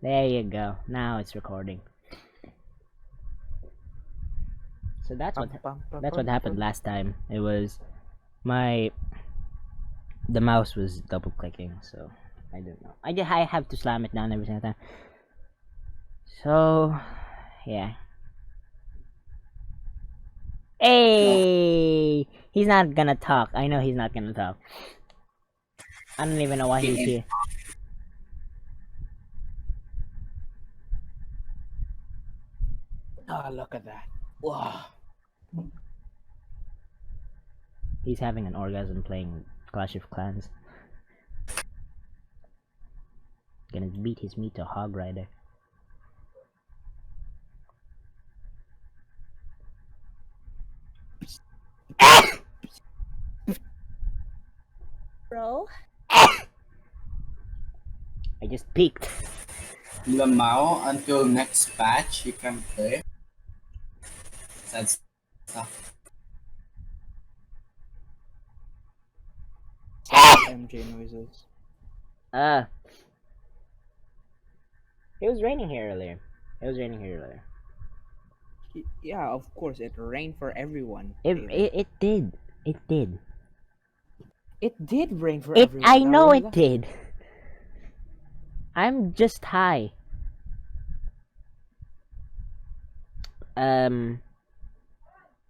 There you go. Now it's recording. So that's what happened last time. It was the mouse was double clicking, so I don't know. I have to slam it down every single time. So yeah. Hey, he's not gonna talk. I know he's not gonna talk. I don't even know why he's here. Oh, look at that. Wow. He's having an orgasm playing Clash of Clans. Gonna beat his meat to Hog Rider. Bro. I just peeked. Lamau, until next patch, you can play. Sad stuff. MJ noises. It was raining here earlier. Yeah, of course, it rained for everyone. It did. It did. It did rain for everyone. I know it did. I'm just high.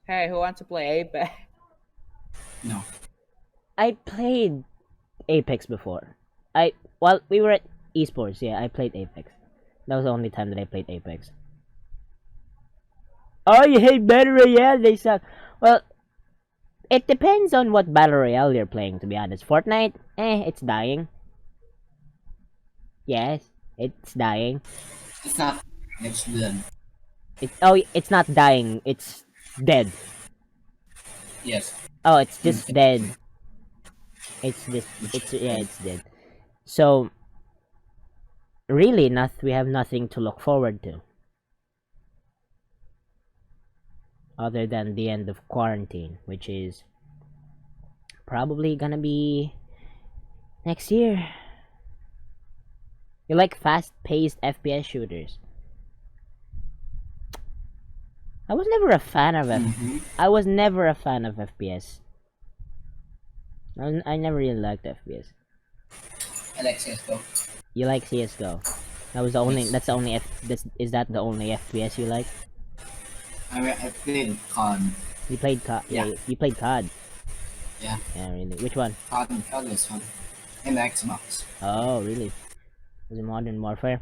Hey, who wants to play Apex? No. I played Apex before. While we were at esports, yeah, I played Apex. That was the only time that I played Apex. Oh, you hate Battle Royale? They suck. Well, it depends on what Battle Royale you're playing, to be honest. Fortnite, it's dying. Yes, it's dying. It's not. It's done. It's not dying. It's dead. Yes. Oh, it's just dead. It's dead. So, really, we have nothing to look forward to. Other than the end of quarantine, which is probably gonna be next year. You like fast-paced FPS shooters? I was never a fan of I was never a fan of FPS. I never really liked FPS. I like CSGO. You like CS:GO? That's the only is that the only FPS you like? I mean, I played COD. You played COD? Yeah, you played COD. Yeah. Yeah, really. Which one? COD was fun. In the Xbox. Oh, really? Was it Modern Warfare?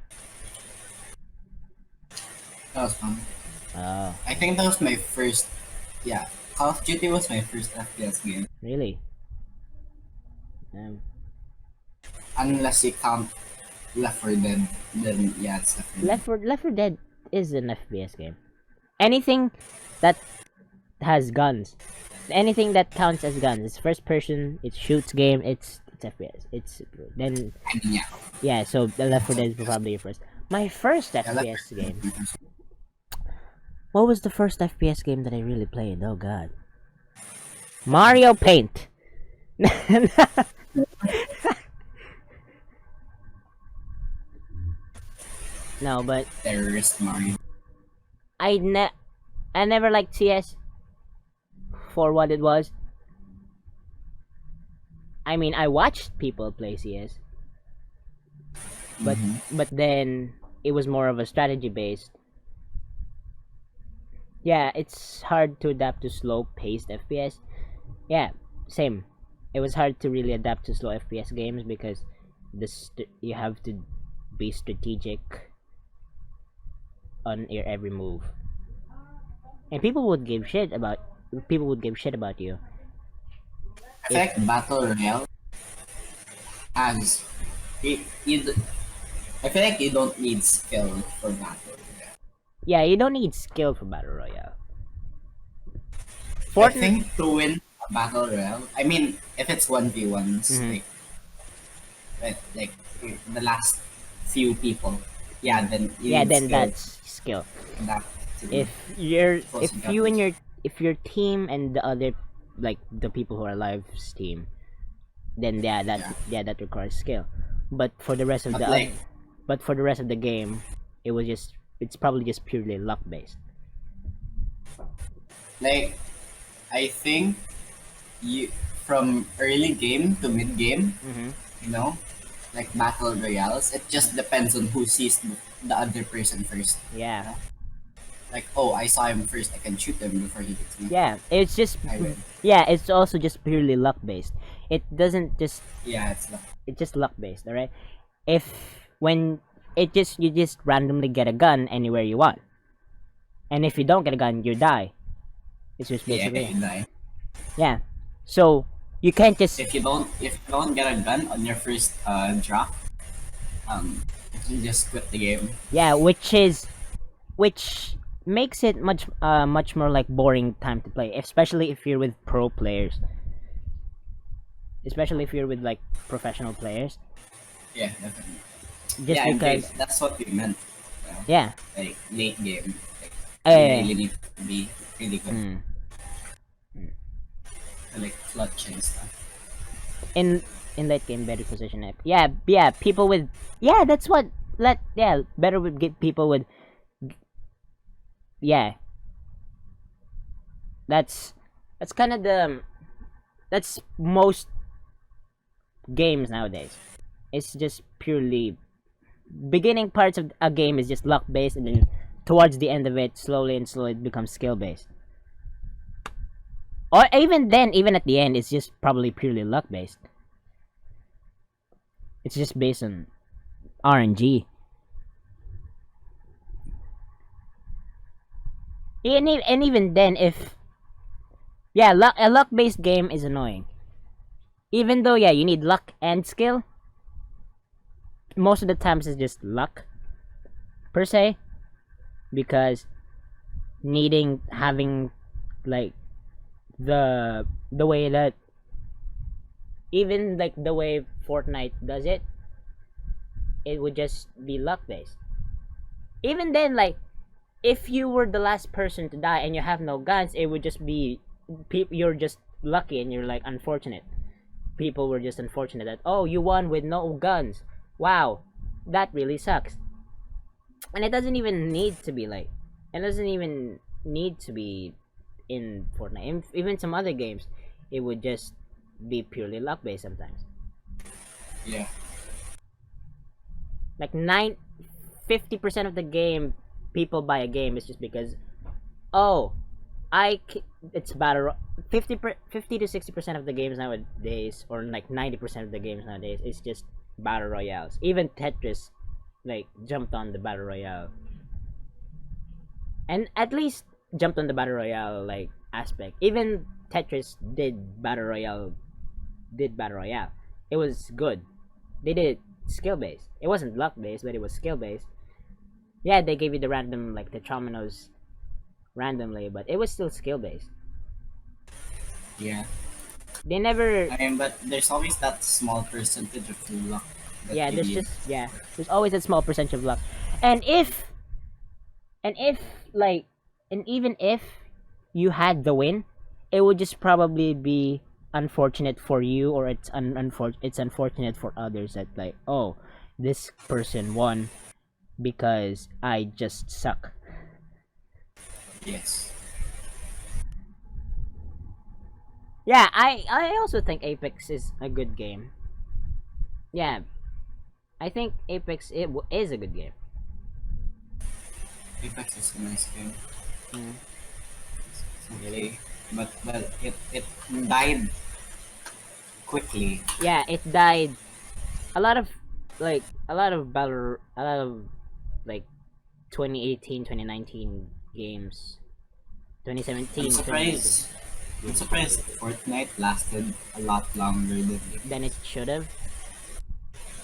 That was fun. Oh, I think that was my first. Yeah. Call of Duty was my first FPS game. really? Unless you count Left 4 Dead, then yeah, it's Left 4 Dead. Left 4 Dead is an FPS game. Anything that has guns, anything that counts as guns, it's first person, it shoots game, it's FPS. It's then I mean, yeah. So the Left 4 Dead is probably your first. My first FPS game. What was the first FPS game that I really played? Oh god. Mario Paint. No, but Terrorist Mario. I never liked CS for what it was. I mean, I watched people play CS, but then it was more of a strategy based. Yeah, it's hard to adapt to slow-paced FPS. Yeah, same. It was hard to really adapt to slow FPS games because you have to be strategic on your every move, and people would give shit about you. I feel like Battle Royale has I feel like you don't need skill for Battle Royale. Yeah, you don't need skill for Battle Royale. I think to win a Battle Royale, I mean, if it's 1v1s, like the last few people, then that's skill. If your team and the other, like the people who are live's team, then that requires skill. But for the rest of but for the rest of the game, it's probably just purely luck based. Like, I think you from early game to mid game, Mm-hmm. you know, like battle royales, it just depends on who sees the other person first. Yeah, Like, oh, I saw him first, I can shoot him before he hits me. yeah. It's just I win. yeah. It's also just purely luck based. It doesn't just Yeah, it's like, it's just luck based. All right. If when you just randomly get a gun anywhere you want, and if you don't get a gun, you die. It's just yeah, basically you die. yeah. So you can't just If you don't get a gun on your first drop, you just quit the game. yeah, which makes it much more like boring time to play, especially if you're with pro players, especially if you're with like professional players. Yeah, definitely. Just yeah, because that's what we meant. You know? yeah, Like late game, like, yeah, you yeah, really need to be really good, mm. like clutch and stuff. in late game better position. Yeah, people with that's what better with get people with yeah. That's kind of that's most games nowadays. It's just purely beginning parts of a game is just luck based, and then towards the end of it, slowly it becomes skill based. Or even then, even at the end, it's just probably purely luck based. It's just based on RNG. And even then, if a luck based game is annoying. Even though you need luck and skill. Most of the times it's just luck, per se, because having like the way that even like the way Fortnite does it, it would just be luck based. Even then, like if you were the last person to die and you have no guns, it would just be you're just lucky and you're like unfortunate. People were just unfortunate that you won with no guns. Wow, that really sucks. And it doesn't even need to be like, it doesn't even need to be in Fortnite. Even some other games, it would just be purely luck based sometimes. Yeah. Like 50% of the game, people buy a game is just because, oh, it's battle. 50 to 60% of the games nowadays, or like 90% of the games nowadays, is just battle royales. Even Tetris, like jumped on the battle royale, and at least jumped on the battle royale like aspect. Even Tetris did battle royale. It was good. They did it skill based. It wasn't luck based, but it was skill based. Yeah, they gave you the random like the Trominos randomly, but it was still skill based. Yeah. They never. But there's always that small percentage of luck. That There's always a small percentage of luck, and even if you had the win, it would just probably be unfortunate for you, or it's unfortunate for others that like, oh, this person won because I just suck. Yes. Yeah, I also think Apex is a good game. Yeah, I think Apex is a good game. Apex is a nice game. Mm. It's okay. But it died quickly. Yeah, it died. A lot of like 2018, 2019 games, 2017. I'm surprised Fortnite lasted a lot longer than it should have.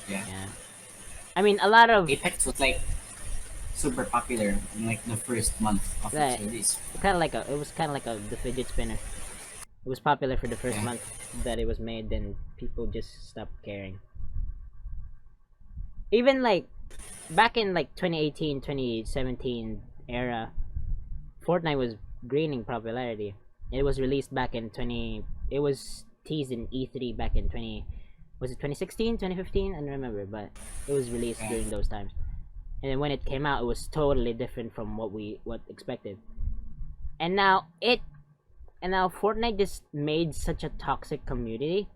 Yeah. I mean, a lot of Apex was like super popular in like the first month of its release. it was kind of like the fidget spinner. It was popular for the first month that it was made, then people just stopped caring. Even like back in like 2018, 2017 era, Fortnite was gaining popularity. It was released back in it was teased in E3 back in Was it 2016, 2015? I don't remember, but it was released Yeah. during those times. And then when it came out, it was totally different from what expected. And now Fortnite just made such a toxic community.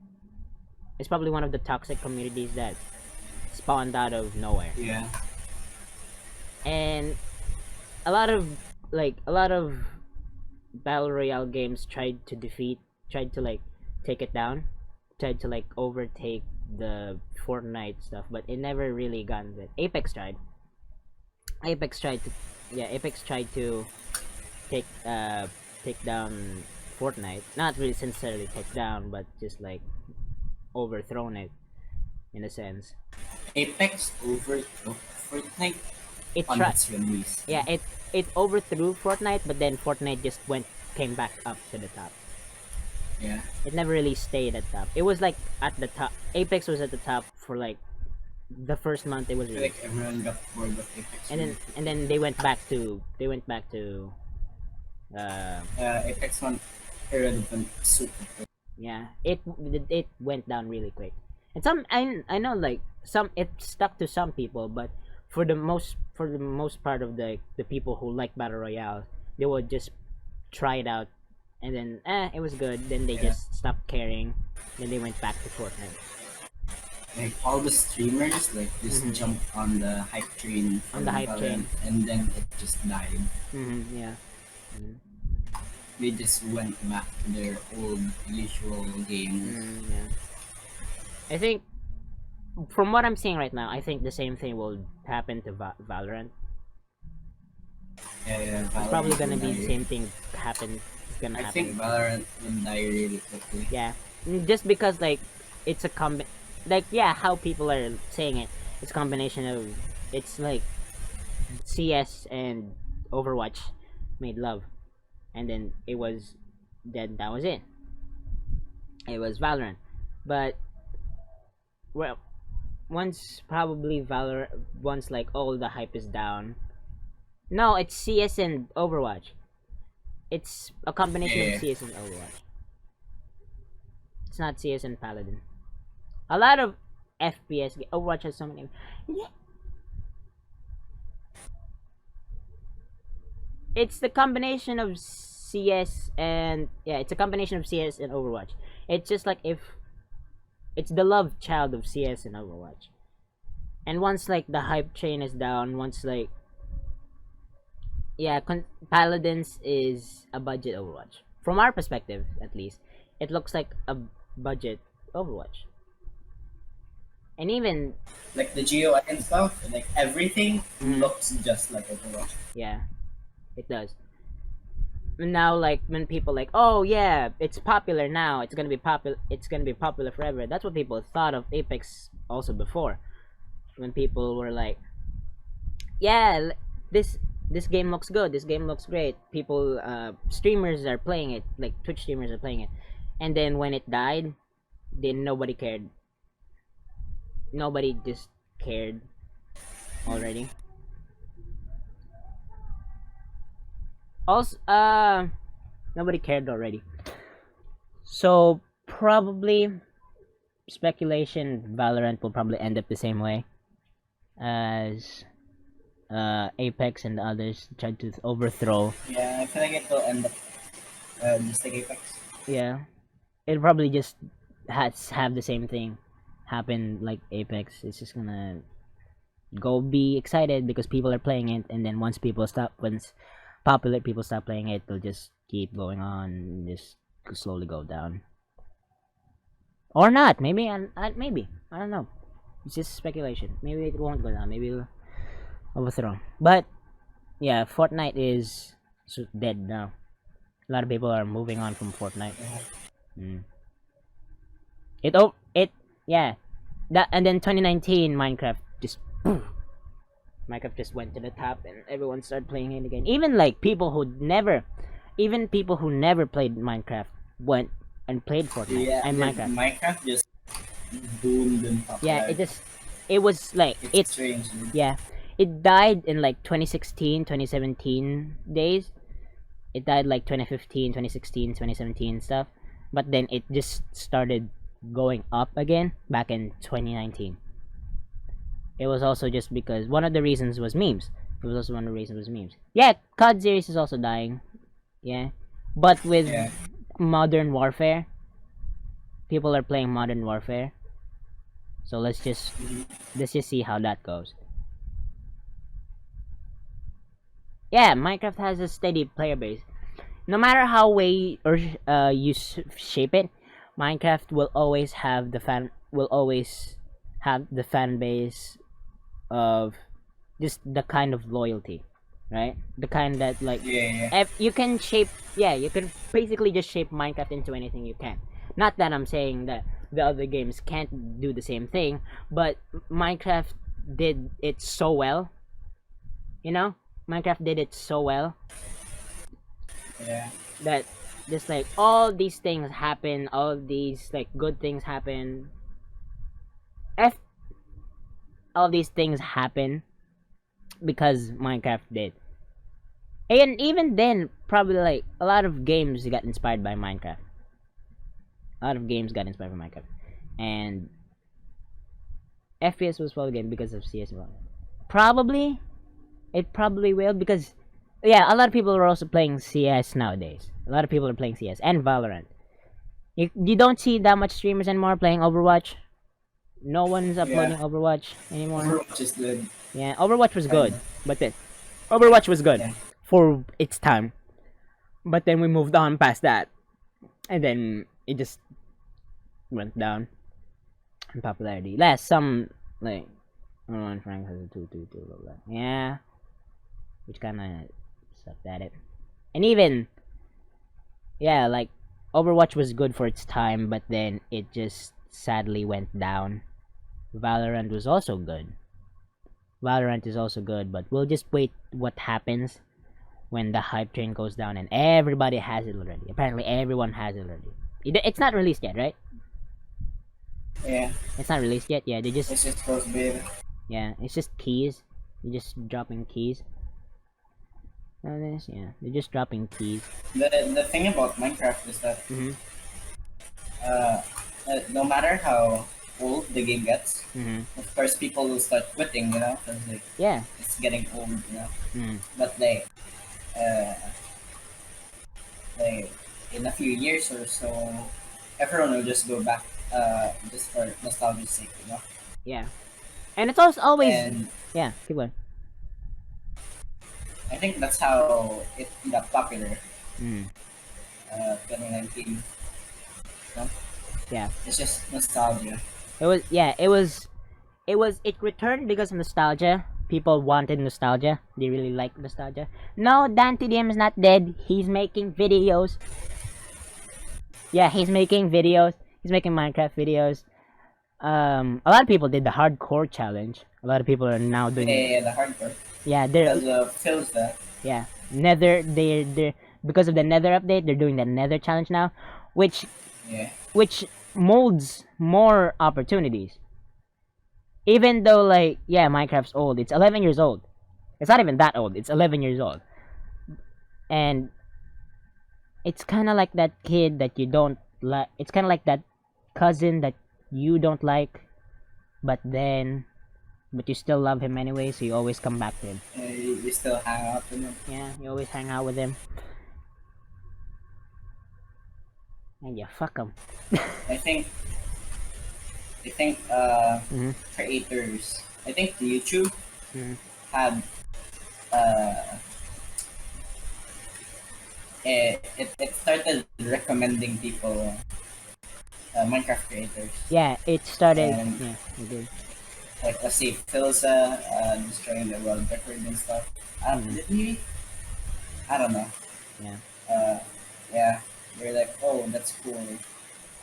It's probably one of the toxic communities that spawned out of nowhere. Yeah. And a lot of battle royale games tried to like take it down, tried to like overtake the Fortnite stuff, but it never really got it. Apex tried. Apex tried to take down Fortnite. Not really sincerely take down, but just like overthrown it in a sense. Apex overthrew Fortnite It on tried. its release. Yeah, it overthrew Fortnite, but then Fortnite just came back up to the top. Yeah. It never really stayed at top. It was like at the top. Apex was at the top for like the first month it was I feel released, like everyone got bored of Apex. and then they went back to Apex went irrelevant super. yeah, it went down really quick. And I know like some it stuck to some people, but for the most part of the people who like battle royale, they would just try it out, and then it was good. Then they Yeah. just stopped caring. Then they went back to Fortnite. Like all the streamers like just Mhm. jumped on the hype train On the hype Valorant, and then it just died. Yeah. They just went back to their old usual games. Yeah. I think from what I'm seeing right now, I think the same thing will happen to Valorant. Yeah, It's probably Valorant gonna will be the die. same thing it's gonna I happen. think Valorant will die really quickly. Yeah, just because like it's a how people are saying it. It's a combination of it's like CS and Overwatch made love, and then that was it. It was Valorant, but well, once like all the hype is down. No, it's CS and Overwatch. It's a combination Yeah. of CS and Overwatch. It's not CS and Paladin. A lot of FPS. Overwatch has so many. Yeah. It's the combination of CS and it's a combination of CS and Overwatch. It's just like if it's the love child of CS and Overwatch. And once like the hype train is down, once like Paladins is a budget Overwatch. From our perspective, at least, it looks like a budget Overwatch. And even Like the GUI and stuff, like everything Mhm. looks just like Overwatch. yeah, it does. And now, like when people like, oh yeah, it's popular now. It's gonna be popular. It's gonna be popular forever. That's what people thought of Apex also before. When people were like, yeah, this game looks good. This game looks great. People, streamers are playing it. Like Twitch streamers are playing it. And then when it died, then nobody cared. Nobody just cared already. Also, nobody cared already. So probably speculation, Valorant will probably end up the same way as Apex and the others tried to overthrow. Yeah, I feel like it will end up just like Apex. Yeah, it'll probably just have the same thing happen like Apex. It's just gonna go be excited because people are playing it, and then once popular people stop playing it, they'll just keep going on, and just slowly go down. Or not, maybe, maybe I don't know. It's just speculation. Maybe it won't go down. Maybe it'll overthrow. But yeah, Fortnite is dead now. A lot of people are moving on from Fortnite. And then 2019 Minecraft just went to the top, and everyone started playing it again. Even people who never played Minecraft went and played Fortnite Yeah, and Minecraft. Minecraft just boomed and popped. Yeah, it was like it's strange. Dude. yeah, it died in like 2016, 2017 days. It died like 2015, 2016, 2017 stuff. But then it just started going up again back in 2019. It was also just because one of the reasons was memes. It was also one of the reasons was memes. Yeah, COD series is also dying. Yeah, but with Yeah. Modern Warfare, people are playing Modern Warfare. So let's just see how that goes. Yeah, Minecraft has a steady player base. No matter how way or you shape it, Minecraft will always have the fan base of just the kind of loyalty, right? The kind that like Yeah. if you can shape, you can basically just shape Minecraft into anything you can. Not that I'm saying that the other games can't do the same thing, but Minecraft did it so well. You know, Minecraft did it so well Yeah. that just like all these things happen, all these like good things happen. If all these things happen because Minecraft did. And even then, probably like a lot of games got inspired by Minecraft. A lot of games got inspired by Minecraft. And FPS was probably again because of CS. Probably, it probably will because, yeah, a lot of people are also playing CS nowadays. A lot of people are playing CS and Valorant. You don't see that much streamers anymore playing Overwatch. No one's uploading Overwatch anymore. Overwatch is good. Yeah, Overwatch was good, but then Overwatch was good for its time. But then we moved on past that, and then it just went down in popularity. Last some like Frank has a 222 blah blah. Yeah, which kind of sucked at it. And even like Overwatch was good for its time, but then it just sadly went down. Valorant was also good. Valorant is also good, but we'll just wait what happens when the hype train goes down and everybody has it already. Apparently everyone has it already. It's not released yet, right? Yeah. It's not released yet. Yeah, they just It's just supposed to be. yeah, it's just keys. You're just dropping keys. They're just dropping keys. The thing about Minecraft is that Mhm. no matter how old the game gets, Mhm. of course people will start quitting, because like Yeah. it's getting old, Mm. But like in a few years or so, everyone will just go back, just for nostalgia's sake. Yeah. And it's also always And yeah. Keep going. I think that's how it got popular. Mm. 2019. Yeah. It's just nostalgia. It returned because of nostalgia. People wanted nostalgia. They really like nostalgia. No, Dante DM is not dead. He's making videos. Yeah, he's making videos. He's making Minecraft videos. A lot of people did the hardcore challenge. A lot of people are now doing Yeah, the hardcore. yeah, they're Because of Philza. yeah. Nether they're because of the Nether update, they're doing the Nether challenge now, which Yeah. molds more opportunities. Even though like Minecraft's old, it's 11 years old. It's not even that old. It's 11 years old. And it's kind of like that kid that you don't like. It's kind of like that cousin that you don't like, but you still love him anyway, so you always come back to him. You still hang out with them. Yeah, you always hang out with him. And you fuck him. I think Mhm. creators. I think YouTube Mhm. had it started recommending people Minecraft creators. Yeah, it started. And Yeah, it did. like let's say Philza destroying the world record and stuff. Did he? I don't know. Yeah. Yeah, they're like, oh, that's cool.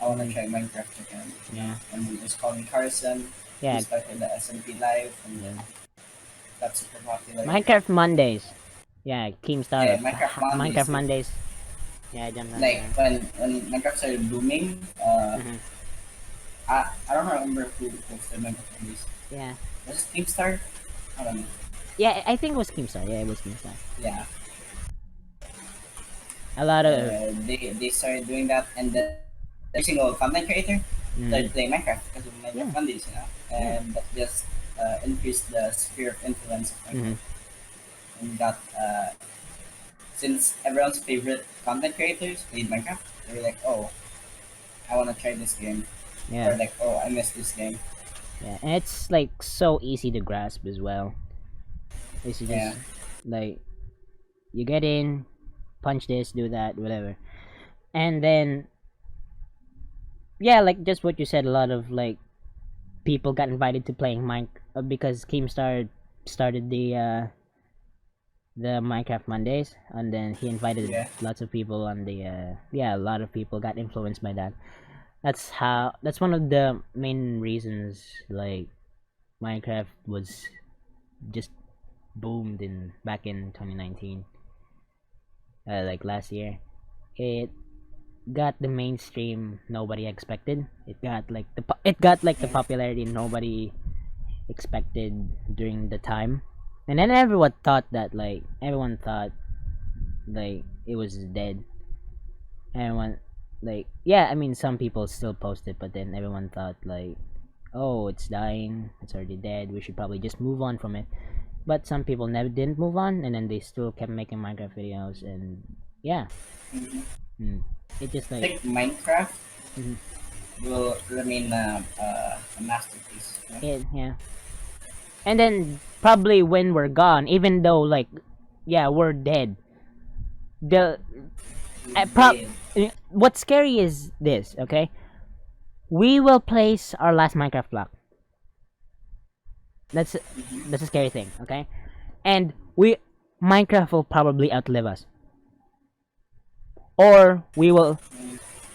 I wanna try Minecraft again. Yeah. And he just called me Carson. Yeah. He started the SMP Live and Yeah. that's super popular. Minecraft Mondays. Yeah, Keem started. Minecraft Mondays. Yeah, jump on Like there. when Minecraft started booming, Mhm. I don't remember who posted Minecraft Mondays. Yeah. Was it Keemstar? I don't know. Yeah, I think it was Keemstar. Yeah, it was Keemstar. Yeah. A lot of They started doing that, and then every single content creator started playing Minecraft because of Minecraft Yeah. Mondays, and that just increased the sphere of influence of Minecraft, and got since everyone's favorite content creators played Minecraft, they were like, oh, I want to try this game, or Yeah. like, oh, I missed this game. Yeah. And it's like so easy to grasp as well. It's Yeah, just like you get in, punch this, do that, whatever. And then yeah, like just what you said, a lot of like people got invited to playing because Keemstar started the Minecraft Mondays, and then he invited yeah, lots of people on the yeah, a lot of people got influenced by that. That's one of the main reasons like Minecraft was just boomed in back in 2019, like last year. It got the mainstream nobody expected. It got like the yeah. popularity nobody expected during the time. And then everyone thought like it was dead. Everyone like yeah, I mean some people still post it, but then everyone thought like, oh, it's dying, it's already dead, we should probably just move on from it. But some people never didn't move on, and then they still kept making Minecraft videos, and yeah, Mhm. mm, it just I like think Minecraft mhm, will remain a masterpiece. yeah. And then probably when we're gone, even though like yeah, we're dead. The Yeah. what's scary is this, okay? We will place our last Minecraft block. That's Mhm. that's a scary thing, okay? And we Minecraft will probably outlive us, or we will,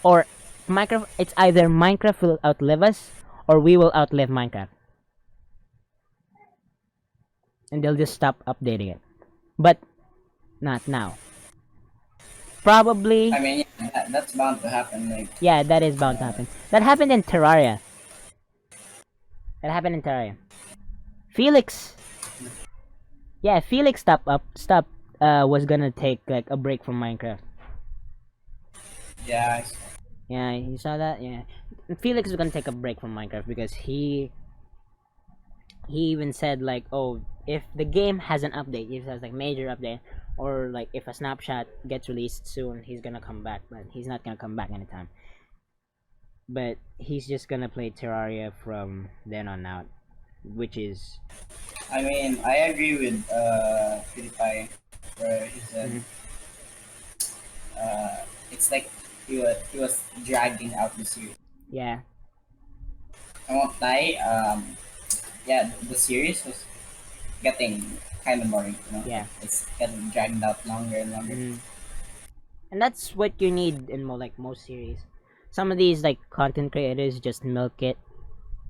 or Minecraft. It's either Minecraft will outlive us, or we will outlive Minecraft, and they'll just stop updating it. But not now. Probably, I mean, yeah, that's bound to happen. Like, yeah, that is bound to uh, happen. That happened in Terraria. That happened in Terraria. Felix, yeah, Felix stop was gonna take like a break from Minecraft. yeah, Yeah, you saw that? Yeah. Felix was gonna take a break from Minecraft because he even said like, oh, if the game has an update, if it has like major update, or like if a snapshot gets released soon, he's gonna come back, but he's not gonna come back anytime. But he's just gonna play Terraria from then on out, which is I mean, I agree with PewDiePie, where he said mhm, it's like he was dragging out the series. yeah, I won't lie. Yeah, the series was getting kind of boring. yeah. It's getting dragged out longer and longer. Hmm. And that's what you need in like most series. Some of these like content creators just milk it.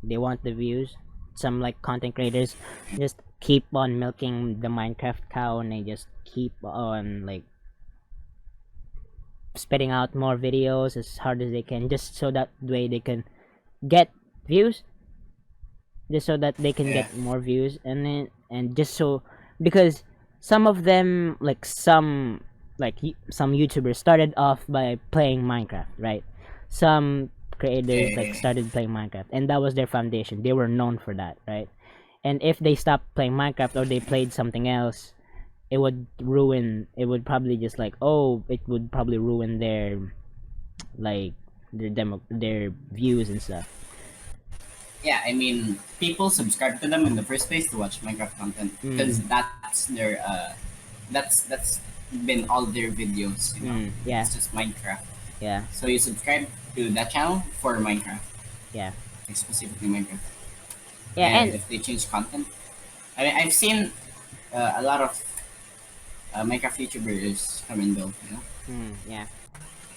They want the views. Some like content creators just keep on milking the Minecraft cow, and they just keep on like spitting out more videos as hard as they can, just so that way they can get views, just so that they can Yeah, get more views, and then and just so because some of them like some YouTubers started off by playing Minecraft, right? Some creators yeah, like yeah, started playing Minecraft, and that was their foundation. They were known for that, right? And if they stopped playing Minecraft or they played something else, it would probably just like, oh, it would probably ruin their like their views and stuff. yeah. I mean, people subscribe to them in the first place to watch Minecraft content because Mm, that's their that's been all their videos. yeah, It's just Minecraft. yeah, So you subscribe to that channel for Minecraft, yeah, like specifically Minecraft. yeah, And and if they change content, I mean, I've seen a lot of Minecraft YouTubers come and go. yeah,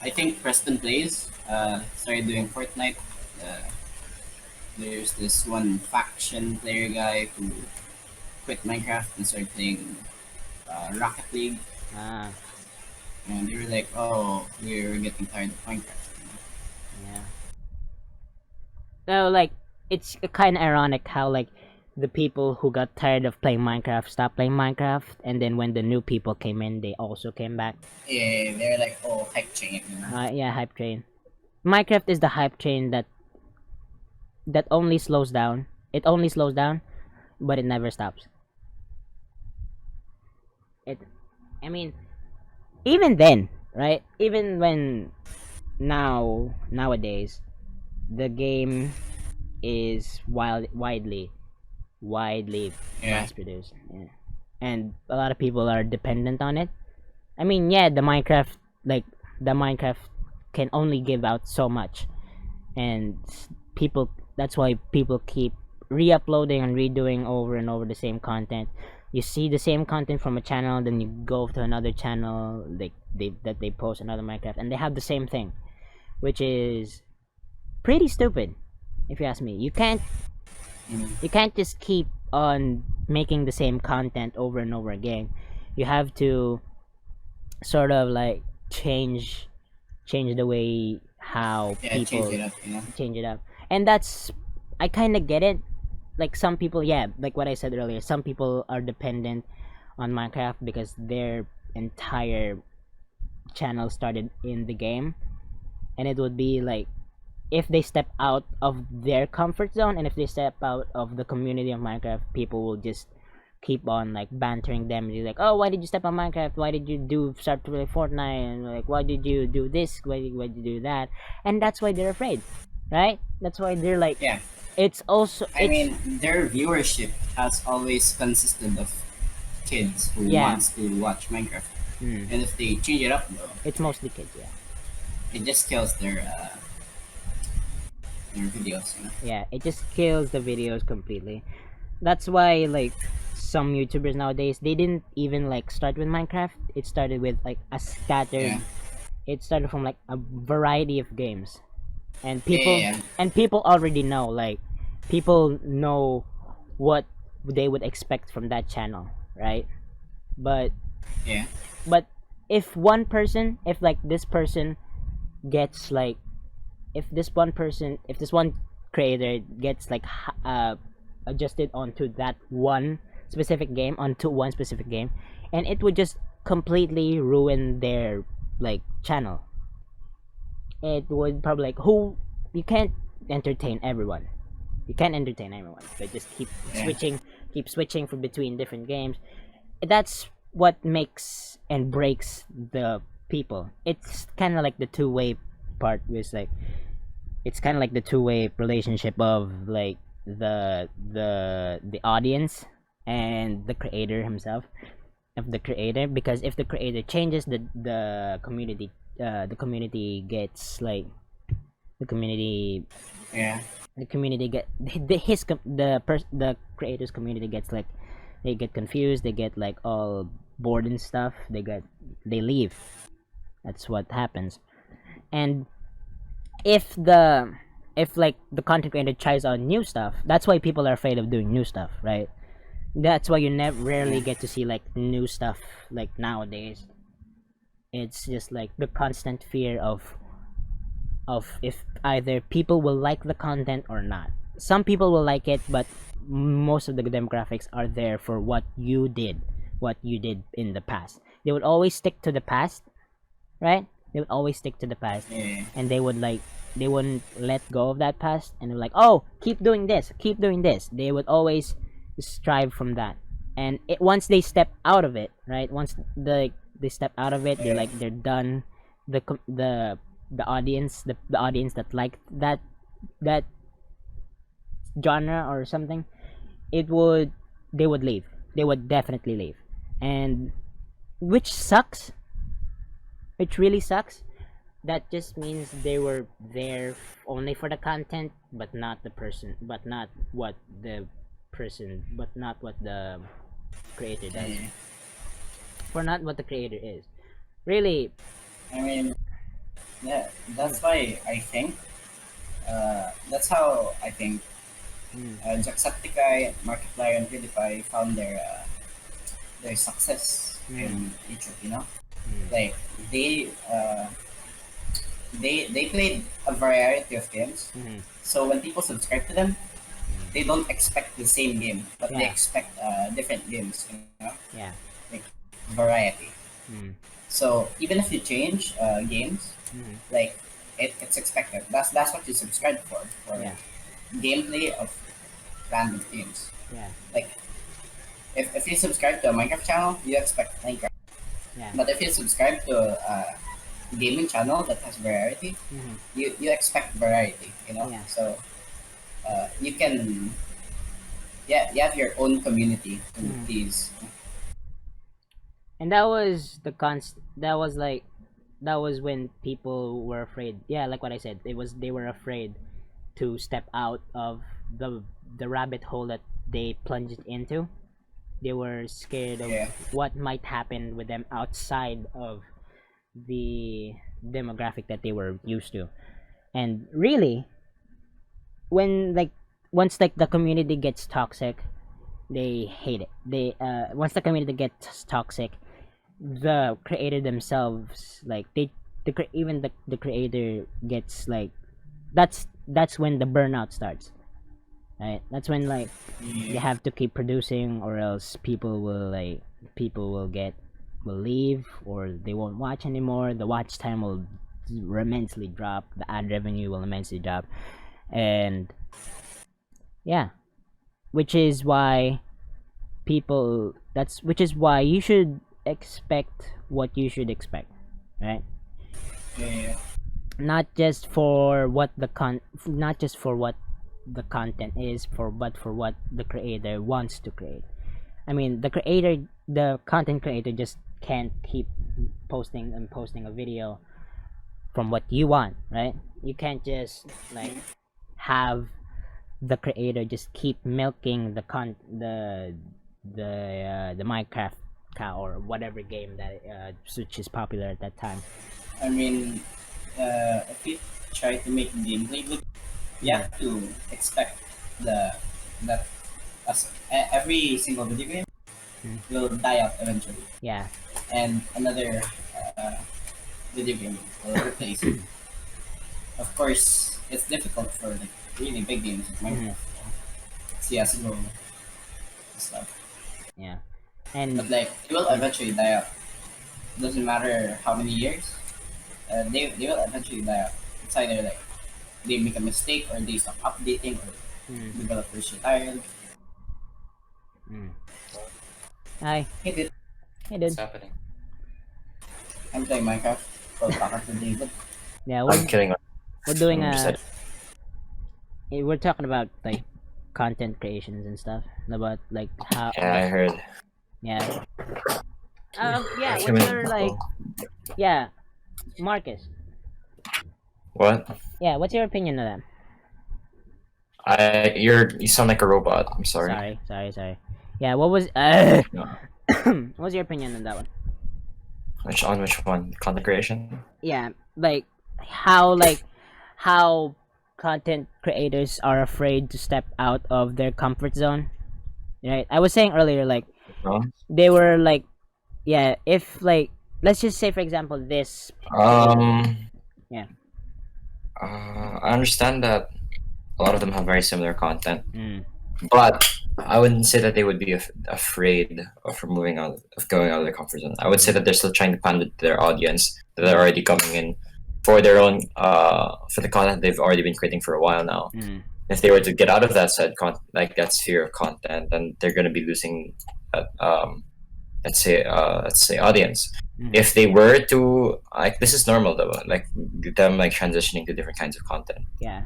I think Preston Plays started doing Fortnite. Uh, there's this one faction player guy who quit Minecraft and started playing Rocket League, ah, and they were like, "Oh, we're getting tired of Minecraft." yeah. So like, it's kind of ironic how like the people who got tired of playing Minecraft stopped playing Minecraft, and then when the new people came in, they also came back. Yeah, they're like, "Oh, hype chain." Yeah, hype train. Minecraft is the hype train that that only slows down. It only slows down, but it never stops. It, I mean, even then, right? Even when nowadays, the game is widely Yeah. mass produced, yeah. And a lot of people are dependent on it. I mean, yeah, the Minecraft can only give out so much, and people that's why people keep re-uploading and redoing over and over the same content. You see the same content from a channel, then you go to another channel, like they post another Minecraft, and they have the same thing, which is pretty stupid, if you ask me. Mm. You can't just keep on making the same content over and over again. You have to sort of like change the way how Yeah, change people it up, you know. change it up. And that's, I kind of get it. Like some people, yeah, like what I said earlier, some people are dependent on Minecraft because their entire channel started in the game, and it would be like if they step out of their comfort zone and if they step out of the community of Minecraft, people will just keep on like bantering them. You're like, oh, why did you step on Minecraft? Why did you start to play Fortnite? And like, why did you do this? Why did you do that? And that's why they're afraid, right? That's why they're like, Yeah. it's also I it's mean, their viewership has always consisted of kids who yeah, wants to watch Minecraft, mm, and if they change it up, though, it's mostly kids, yeah. it just kills their videos, you know. Yeah, it just kills the videos completely. That's why like some YouTubers nowadays, they didn't even like start with Minecraft. It started with like a scattered. Yeah. It started from like a variety of games, and Yeah, people yeah, already know, like people know what they would expect from that channel, right? But yeah. but if one person, if like this person gets like, if this one creator gets like adjusted onto one specific game, and it would just completely ruin their like channel. It would probably like, who you can't entertain everyone. You can't entertain everyone. But just Yeah. keep switching from between different games. That's what makes and breaks the people. It's kind of like the two-way part, was like, it's kind of like the two-way relationship of like the audience and the creator himself, of the creator. Because if the creator changes, the community gets like, the community Yeah. the community get the creators community gets like, they get confused, they get like all bored and stuff, they leave. That's what happens. And if like the content creator tries on new stuff, that's why people are afraid of doing new stuff, right? That's why you never rarely get to see like new stuff like nowadays. It's just like the constant fear of if either people will like the content or not. Some people will like it, but most of the demographics are there for what you did in the past. They would always stick to the past, right? They would always stick to the past, Yeah. and they wouldn't let go of that past, and they're like, oh, keep doing this, keep doing this. They would always strive from that. And once they step out of it, right? Once they step out of it, they're done. The audience, the audience that like that genre or something, it would they would leave. They would definitely leave. And which sucks, which really sucks. That just means they were there only for the content, but not the person, but not what the creator does, Yeah. for not what the creator is. Really, I mean, yeah. That's why I think. That's how I think. mm, Jacksepticeye, Markiplier, and PewDiePie found their success mm, in YouTube. You know, mm, like they uh, they played a variety of games. mm, So when people subscribe to them, they don't expect the same game, but they yeah, expect different games. You know, yeah, like variety. mm, So even if you change games, mm, like it's expected. That's what you subscribe for yeah, gameplay of random games. Yeah. Like if you subscribe to a Minecraft channel, you expect Minecraft. Yeah. But if you subscribe to a gaming channel that has variety, Mm-hmm. you expect variety. Yeah. So you can you have your own community to Mhm. please. And that was the that was when people were afraid. Yeah, like what I said, they were afraid to step out of the rabbit hole that they plunged into. They were scared of Yeah. what might happen with them outside of the demographic that they were used to. And really, when like once like the community gets toxic, they hate it. They once the community gets toxic, the creator themselves like even the creator gets like that's when the burnout starts, right? That's when like you Yeah. have to keep producing or else people will leave or they won't watch anymore. The watch time will immensely drop, the ad revenue will immensely drop. And yeah, which is why which is why you should expect what you should expect, right? Yeah. Not just for what not just for what the content is but for what the creator wants to create. I mean, the content creator just can't keep posting and posting a video from what you want, right? You can't just like have the creator just keep milking the Minecraft cow or whatever game that which is popular at that time. I mean, if you try to make gameplay good, you have to expect that every single video game Mm. will die out eventually, Yeah. and another uh, video game will replace it. Of course, it's difficult for like really big games like Mhm. Minecraft, CS:GO, and stuff. Yeah. But And like it will eventually die out. Doesn't matter how many years. They will eventually die out. It's either like they make a mistake or they stop updating or mm, developers retired. mm. Hi. Hey dude, Hey What's dude. happening? I'm playing Minecraft. Oh, talking to David. Yeah, I'm kidding. we're doing I'm just we're talking about like content creations and stuff about like how yeah, I heard. yeah. Yeah, I came what's in- your like yeah, Marcus. What? Yeah, what's your opinion on that? You sound like a robot. I'm sorry. Sorry. Yeah, what was No. what was your opinion on that one? Which one? Content creation? Yeah, like how content creators are afraid to step out of their comfort zone. Right? I was saying earlier like No? they were like yeah, if like let's just say for example this Yeah. I understand that a lot of them have very similar content, mm, but I wouldn't say that they would be afraid of going out of their comfort zone. I would say that they're still trying to pander to their audience that are already coming in for their own for the content they've already been creating for a while now. mm, If they were to get out of that that sphere of content, then they're going to be losing that let's say audience. mm. If they were to like, this is normal though, like them like transitioning to different kinds of content. Yeah.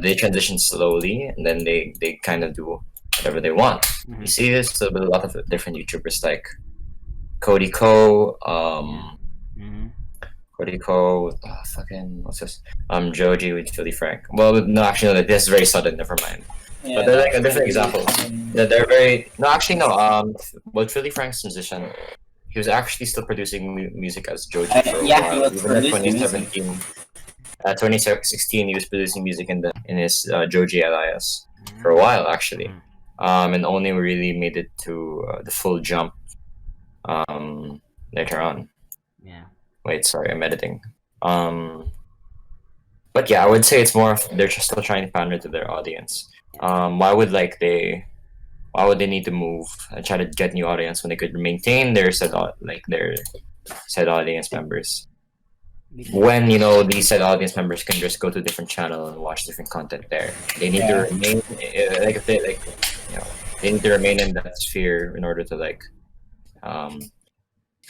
They transition slowly and then they kind of do whatever they want. Mhm. You see this with a lot of different YouTubers like Cody Ko, Mhm. fucking what's this? Joji with Philly Frank. Well, no, actually, no, this is very sudden. Never mind. Yeah, But they're like a that's different gonna be- example. They're very no, actually no. Well, Philly Frank's musician, he was actually still producing music as Joji for a yeah, he while. was Even in producing 2017, 2016, he was producing music in his Joji alias for a while actually, and only really made it to the full jump later on. Yeah. Wait, sorry, I'm editing. But yeah, I would say it's more of they're just still trying to pander to their audience. Why would they need to move and try to get new audience when they could maintain their said audience members? when these said audience members can just go to different channel and watch different content there. They need to remain like if they they need to remain in that sphere in order to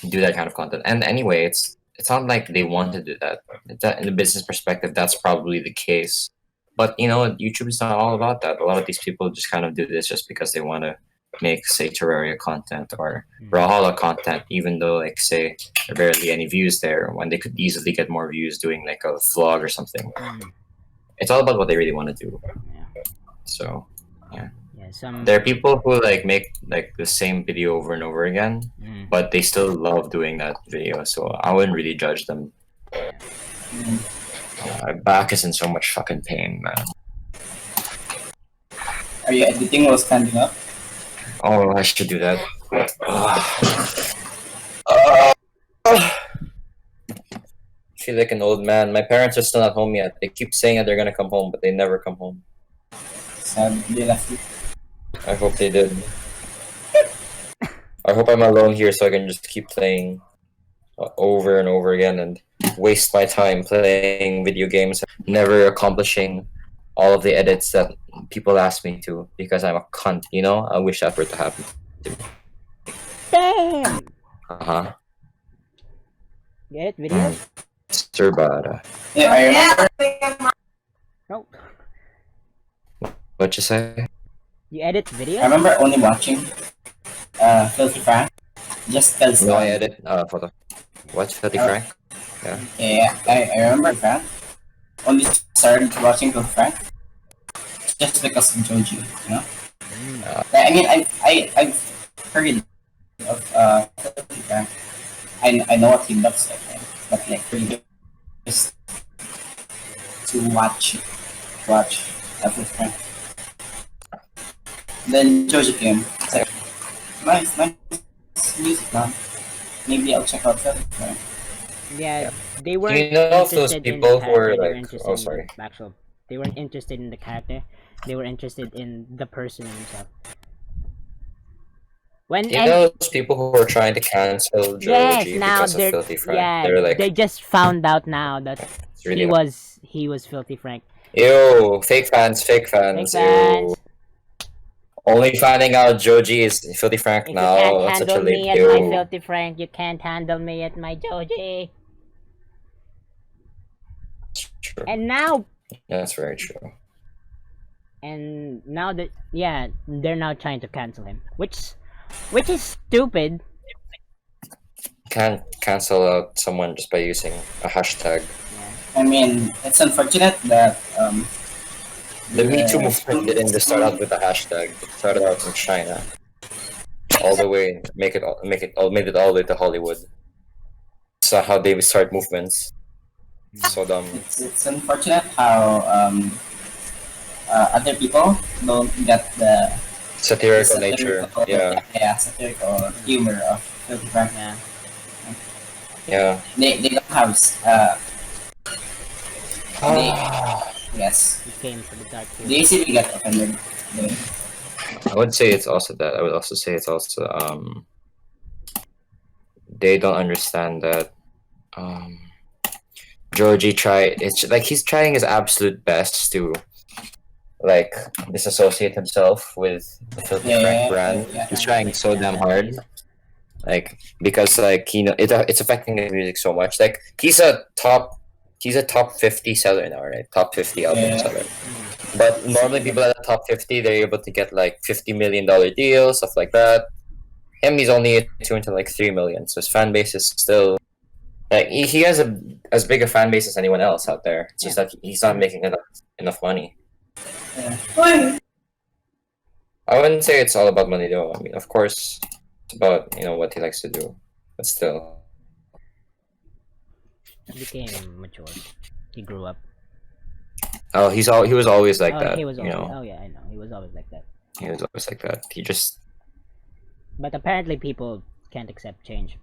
do that kind of content. And anyway, it's not like they want to do that. In the business perspective, that's probably the case. But YouTube is not all about that. A lot of these people just kind of do this just because they want to make, say, Terraria content or Brawlhalla content, even though, like, say, there are barely any views there, when they could easily get more views doing like a vlog or something. It's all about what they really want to do. Yeah. So, yeah. There are people who make the same video over and over again, but they still love doing that video. So I wouldn't really judge them. My back is in so much fucking pain, man. Are you editing while standing up? Oh, I should do that. I feel like an old man. My parents are still not home yet. They keep saying that they're gonna come home, but they never come home. Sad, they left you. I hope they did. I hope I'm alone here so I can just keep playing over and over again and waste my time playing video games, never accomplishing all of the edits that people ask me to because I'm a cunt, I wish that were to happen to me. Damn! Uh-huh. Get it, video? Sir Bada. Yeah, I remember. No. What you say? You edit video? I remember only watching Filthy Frank just because. No, I edit photo. What? Filthy Frank? Yeah. Yeah, I remember Frank. Only started watching Filthy Frank just because of Joji, I mean, I've heard of Filthy Frank. I know what he looks like, but really just to watch Filthy Frank. Then Joji came. It's like, nice music, man. Maybe I'll check out Filthy Frank. Yeah, they weren't if those interested people in the who were character, oh sorry. They weren't interested in the character. They were interested in the person himself. Those people who were trying to cancel Joji because of Filthy Frank. They're they just found out now that really he was Filthy Frank. Ew, fake fans. Ew. Only finding out Joji is Filthy Frank now. You can't That's such a handle me late at my Filthy Frank. You can't handle me at my Joji. True. And now. That's very true. And now that they're now trying to cancel him, which is stupid. Can't cancel out someone just by using a hashtag. I mean, it's unfortunate that the Me Too movement didn't just start out with a hashtag. It started out in China, all the way made it all the way to Hollywood. So how they start movements. So dumb. It's unfortunate how other people don't get the satirical nature. Yeah, satirical humor of Filthy Frank. Yeah. They don't have yes. He came for the dark humor. They easily get offended. I would say it's also that. I would also say it's also they don't understand that Georgie it's like he's trying his absolute best to disassociate himself with the Filthy Frank brand. He's trying so damn hard. Because it's affecting his music so much. He's a top 50 seller now, right? Top 50 album seller. But normally people at the top 50, they're able to get $50 million deals, stuff like that. Him, he's only tuned to 3 million. So his fan base is still he has as big a fan base as anyone else out there. It's just that he's not making enough money. Yeah. I wouldn't say it's all about money though. I mean, of course, it's about what he likes to do, but still. He became mature. He grew up. Oh, he was always like that. He was always, oh yeah, I know. He was always like that. He was always like that. He just. But apparently, people can't accept change.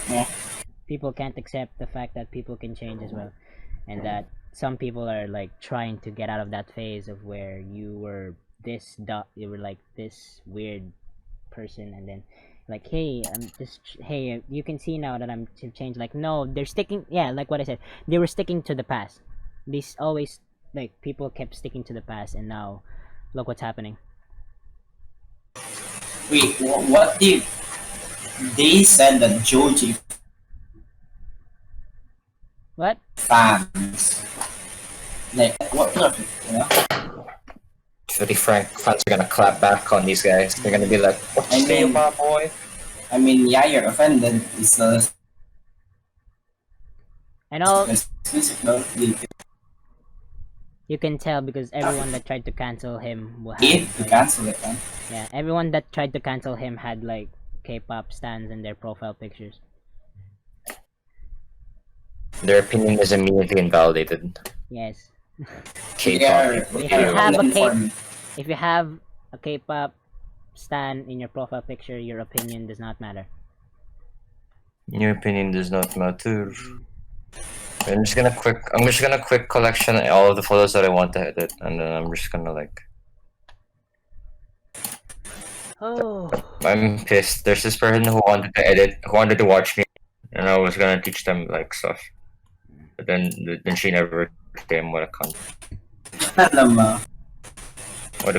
Yeah. People can't accept the fact that people can change as well, and that some people are trying to get out of that phase of where you were this weird person, and then Like, hey, hey, you can see now that I'm to change. Like, no, they're sticking. Yeah, like what I said, they were sticking to the past. These always like people kept sticking to the past, and now look what's happening. Wait, what did they said that Joji What? fans like what you know? To be frank, fans are gonna clap back on these guys. They're gonna be like, "What you say, my boy?" I mean, yeah, you're offended. It's And all exclusive, no? you can tell because everyone that tried to cancel him will Need have to like, cancel it, man. yeah, everyone that tried to cancel him had like K-pop stands in their profile pictures. Their opinion is immediately invalidated. Yes. K-pop. If They you are have a uninformed. If you have a K-pop stan in your profile picture, your opinion does not matter. Your opinion does not matter. I'm just gonna quick collection all of the photos that I want to edit, and then I'm just gonna like. Oh. I'm pissed. There's this person who wanted to edit, who wanted to watch me, and I was gonna teach them like stuff, but then she never came. What a cunt. Alam mo, What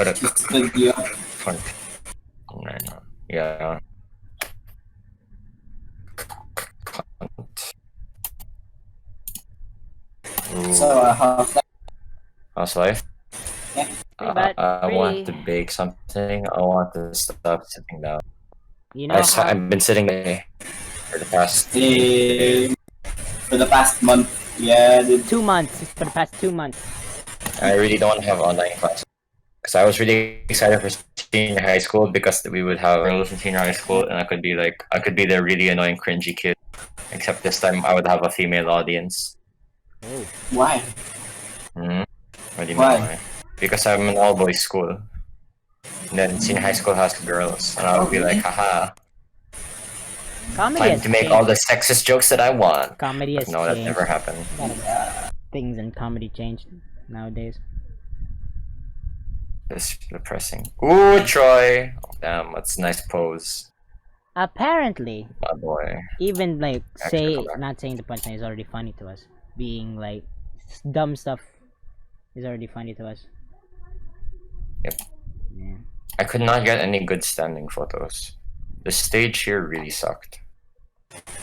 a studio. cunt. Yeah. Cunt. Ooh. So, how's that? How's life? Yeah. Pretty bad. I want to bake something. I want to stop sitting down. You know how I've been sitting there for the past. For the past month, yeah, 2 months for the past 2 months. I really don't have online classes because I was really excited for senior high school because we would have girls in senior high school, and I could be the really annoying, cringy kid. Except this time, I would have a female audience. Oh. why? Hmm? What do you Why? mean why? Because I'm an all-boys school. And then senior high school has girls, and I would be like, haha, Comedy time has to make changed. all the sexist jokes that I want. Comedy has No, that changed. never happened. A lot of things in comedy changed nowadays. It's depressing. Ooh, Troy! Oh, damn, that's a nice pose. Apparently, My boy. even like Actually, come back. not saying the punchline is already funny to us. Being like dumb stuff is already funny to us. Yep. Yeah. I could not get any good standing photos. The stage here really sucked.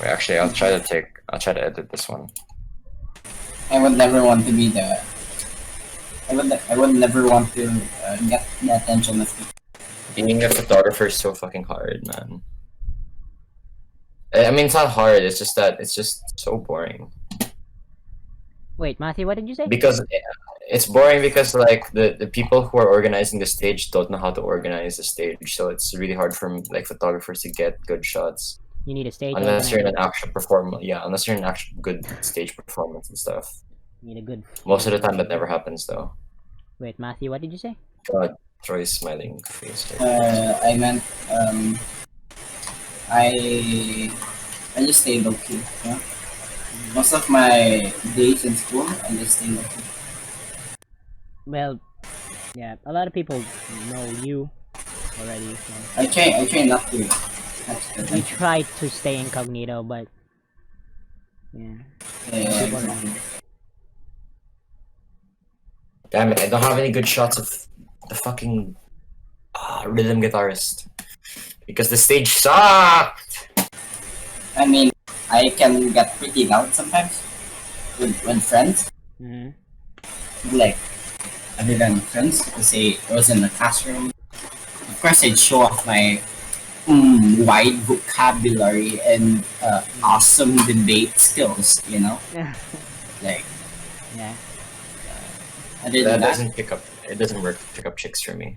Wait, actually, I'll try to edit this one. I would never want to be the. I would never want to get the attention of people. Being a photographer is so fucking hard, man. I mean, it's not hard. It's just so boring. Wait, Matthew, what did you say? Because it's boring because like the people who are organizing the stage don't know how to organize the stage, so it's really hard for like photographers to get good shots You need a stage. unless you're in organizer. an actual performance. Yeah, unless you're in an actual good stage performance and stuff. You need a good. Most of the time, that never happens though. Wait, Matthew, what did you say? God, Troy's smiling face. I meant I just stay low key. You know? Most of my days in school, I just stay low key. Well, yeah, a lot of people know you already. So. I try not to. We try to stay incognito, but yeah. Yeah, People know. exactly. Damn it! I don't have any good shots of the fucking rhythm guitarist because the stage sucked. I mean, I can get pretty loud sometimes with friends. Hmm. Like, other than friends, to say I was in the classroom. Of course, I'd show off my wide vocabulary and awesome debate skills. You know, like Yeah. other That than that, doesn't pick up. It doesn't work to pick up chicks for me.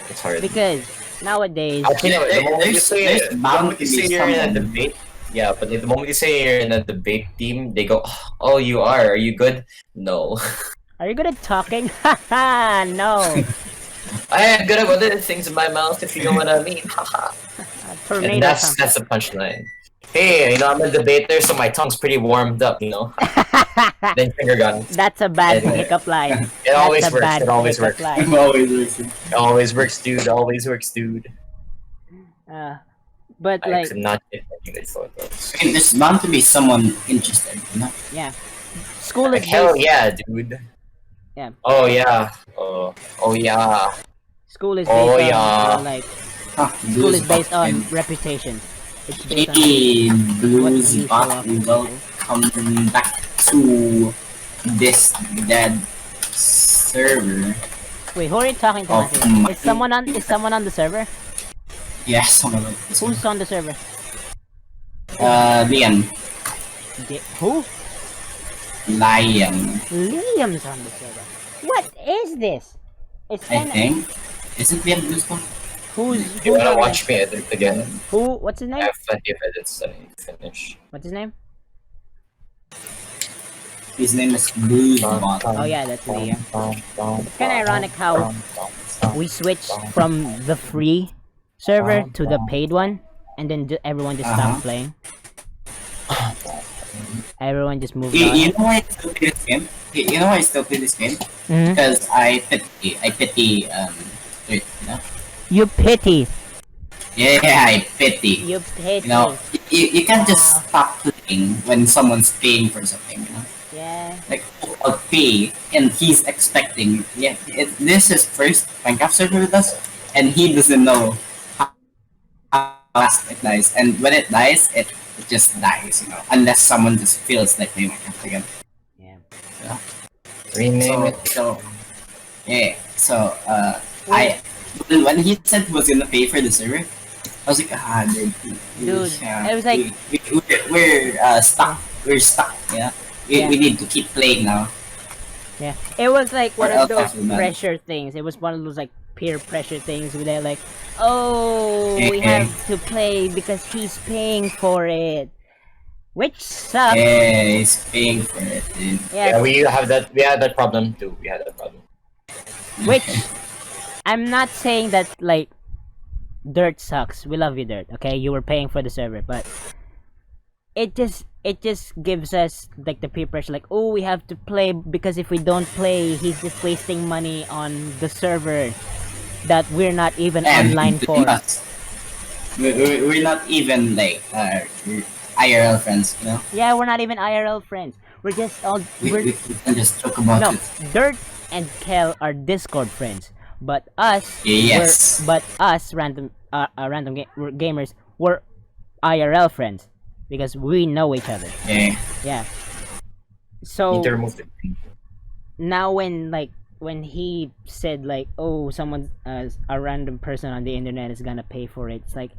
It's hard. Because nowadays, Actually, no, the moment you there's- say there's bound to be you're in a someone. debate, yeah, but like, the moment you say you're in a debate team, they go, "Oh, you are? Are you good?" No, are you good at talking? Haha, no. I am good at other things in my mouth. If you know what I mean, haha. Tornado. And that's the punchline. Hey, you know I'm a debater, so my tongue's pretty warmed up. You know, then finger gun. That's a bad Anyway. pickup line. It always That's a works. bad It always pickup works. line. I'm always listening. It always works, dude. Always works, dude. But I like, could not get any good photos. I mean, there's bound to be someone interested, you know? yeah, school Like, is hell based. yeah, dude. Yeah. Oh yeah. Oh yeah. School is Oh, based on yeah. like Huh, school is Blues based on Button. reputation. It's based on Hey, Blues you show off to Button, people. welcome back to this dead server. Wait, who are you talking to? Oh, Matthew? my- Is someone on the server? Yeah, someone like this. Who's on the server? Liam. Who? Liam, Liam's on the server. What is this? It's I kinda, think. Isn't Liam Blues Button? who's You wanna on watch me edit again? who? What's his I name? have plenty of edits that I need to finish. What's his name? His name is Blues Button. Oh yeah, that's Liam. It's kind of ironic how we switched from the free server to the paid one, and then everyone just stopped playing. Everyone just moved on. You know why I still play this game? You know why I still play this game? Mhm. Because I pity, Dirt, you know? You pity. Yeah, I pity. You pity. You know, you can't just stop playing when someone's paying for something, you know? Yeah. Like, I'll pay, and he's expecting, this is first Minecraft server with us, and he doesn't know how fast it dies, and when it dies, it just dies, you know, unless someone just feels like playing Minecraft again. Yeah. Rename it. So, when he said he was gonna pay for the server, I was like, dude, I was like- we're stuck, yeah. Yeah. We need to keep playing now. Yeah. It was like one Or of else those after that. pressure things. It was one of those like peer pressure things where they're like, oh, we Yeah. have to play because he's paying for it. Which sucks. Yeah, he's paying for it, dude. Yeah, Yeah, we had that problem too. We had that problem. which I'm not saying that like Dirt sucks. We love you, Dirt. Okay, you were paying for the server, but it just gives us like the peer pressure. Like, oh, we have to play because if we don't play, he's just wasting money on the server that we're not even online for. We're not even like IRL friends, you know. Yeah, we're not even IRL friends. We're just all We can just talk about no. it. Dirt and Kel are Discord friends, but us, Yes. random gamers, were IRL friends because we know each other. Yeah. Yeah. So Need to remove it. now when he said like, oh, someone a random person on the internet is gonna pay for it, it's like,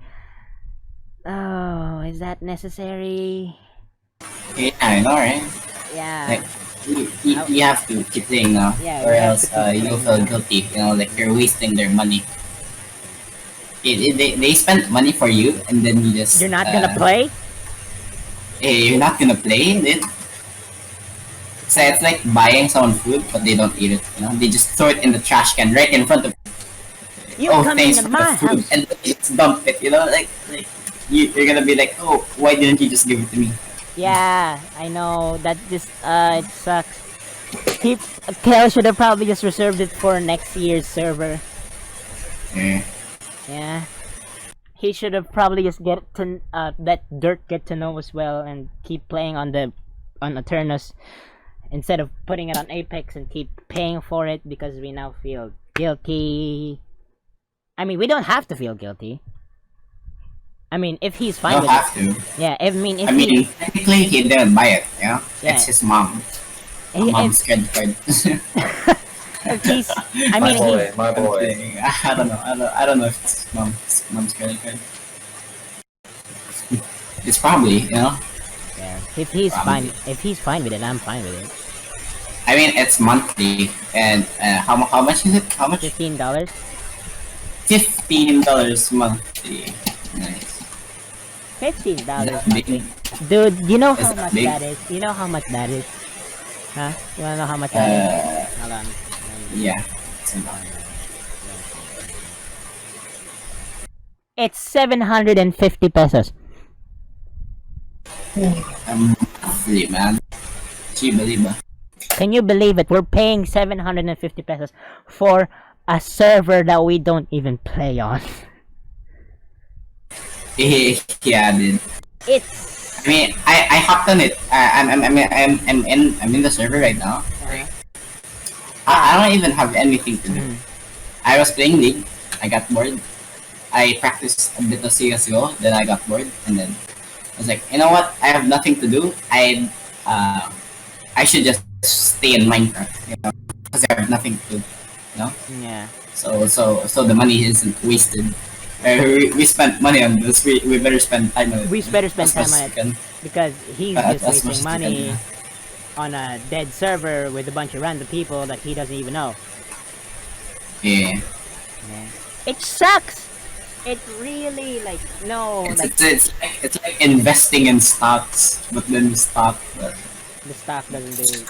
oh, is that necessary? Yeah, I know, right? Yeah. Like, you have to keep playing now, Yeah, or we have else to keep you'll playing feel now. guilty. You know, like you're wasting their money. They spent money for you, and then you just You're not gonna play? You're not gonna play it. So it's like buying someone food, but they don't eat it. You know, they just throw it in the trash can right in front of. You Oh, come thanks into for the my food, house. and then you just dump it. You know, like you're gonna be like, oh, why didn't you just give it to me? Yeah, I know. That just it sucks. Kel should have probably just reserved it for next year's server. Yeah. Yeah. He should have probably just let Dirt get to know as well and keep playing on Eternus instead of putting it on Apex and keep paying for it because we now feel guilty. I mean, we don't have to feel guilty. I mean, if he's fine Don't with have it. to. Yeah, I mean, technically he didn't buy it. You know, Yeah. it's his mom. Mom's credit card. if he's, I My mean, boy, my boy. I don't know. I don't know if it's mom's credit card. It's probably, you know. yeah, if he's fine with it, I'm fine with it. I mean, it's monthly, and how much is it? How much? $15. $15 monthly. Nice. $15 That's monthly. big. Dude, you know Is how that much big? that is? You know how much that is? Huh? You wanna know how much that is? Hold on. Yeah. It's a lot. It's 750 pesos. Monthly, man. Chiba. Can you believe it? We're paying 750 pesos for a server that we don't even play on. Yeah, dude. It's I mean, I hopped on it. I'm in the server right now. I don't even have anything to do. I was playing League. I got bored. I practiced a bit of CS:GO. Then I got bored, and then I was like, you know what? I have nothing to do. I should just stay in Minecraft, you know, because I have nothing to do. You know. yeah. So the money isn't wasted. We spent money on this. We better spend time on it. We better spend As much time on as it we can. because he's As just much as wasting we money can. on a dead server with a bunch of random people that he doesn't even know. Yeah. It sucks. It really no It's like investing in stocks, but then the stock the stock doesn't do.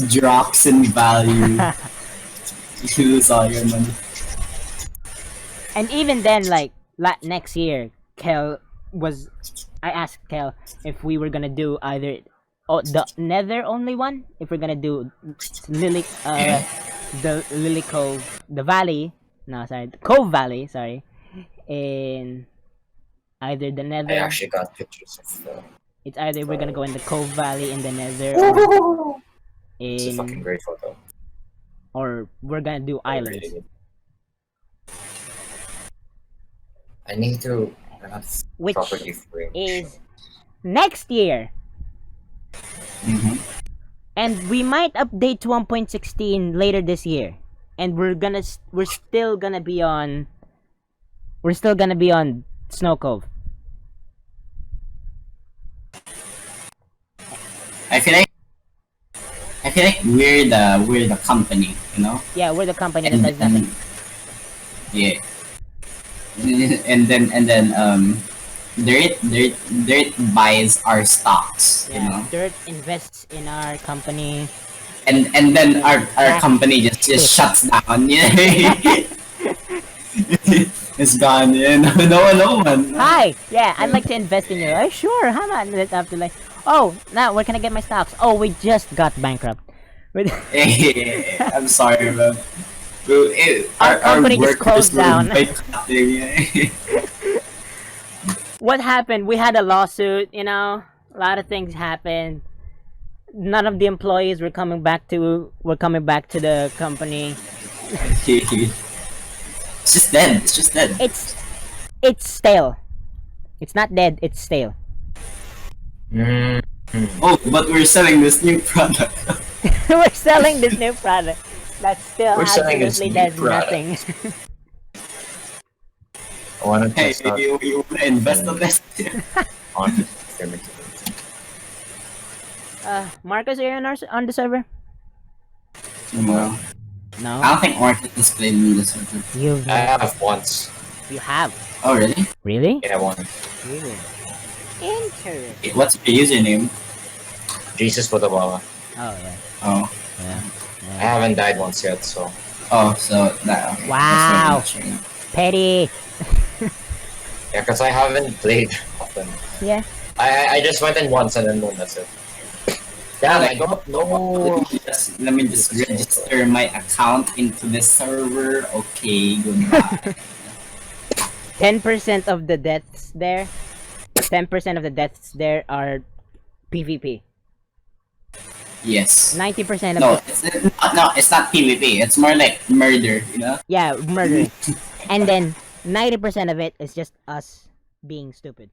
drops in value. You lose all your money. And even then, next year, I asked Kel if we were gonna do either the Nether only one, if we're gonna do the Lily Cove, the Valley, the Cove Valley, sorry, in either the I Nether. actually got pictures of It's either we're gonna go in the Cove Valley in the Nether, or it's a fucking in, great photo. or we're gonna do islands. Really good. I need to Which properly frame. is next year. Mm-hmm. And we might update to 1.16 later this year. And we're still gonna be on Snow Cove. I feel like we're the company, you know. Yeah, we're the company that And does nothing. yeah. And then Dirt buys our stocks, you Yeah, know. Dirt invests in our company. And then our company just shuts down. Yeah. It's gone. Yeah. No one. Hi! Yeah, I'd like to invest in you. Sure, how about that after oh, now where can I get my stocks? Oh, we just got bankrupt. I'm sorry, man. Our company just workers closed were down. boycotting. What happened? We had a lawsuit, you know. A lot of things happened. None of the employees were coming back to the company. It's just dead. It's just dead. It's stale. It's not dead, it's stale. Oh, but we're selling this new product. We're selling this new product that still We're selling this absolutely new does product. nothing. I want to Hey, test out you want to invest on this? on experiment. Marcus, are you on the server? No. No. I don't think Market is played in this server. You I have once. have. Oh, really? Really? Yeah, one. Really? Interesting. What's your username? Jesus Potabama. Oh yeah. Oh. Yeah. I haven't died once yet, so. Oh, so that. Okay. Wow. That's really not Petty. Yeah, because I haven't played often. Yeah. I just went in once and then boom, that's it. Damn, I don't know. Let me just register my account into the server. Okay, goodbye. 10% of the deaths there. 10% of the deaths there are PvP. Yes. 90% of No, the it's not PvP. It's more like murder, you know? yeah, murder. And then 90% of it is just us being stupid.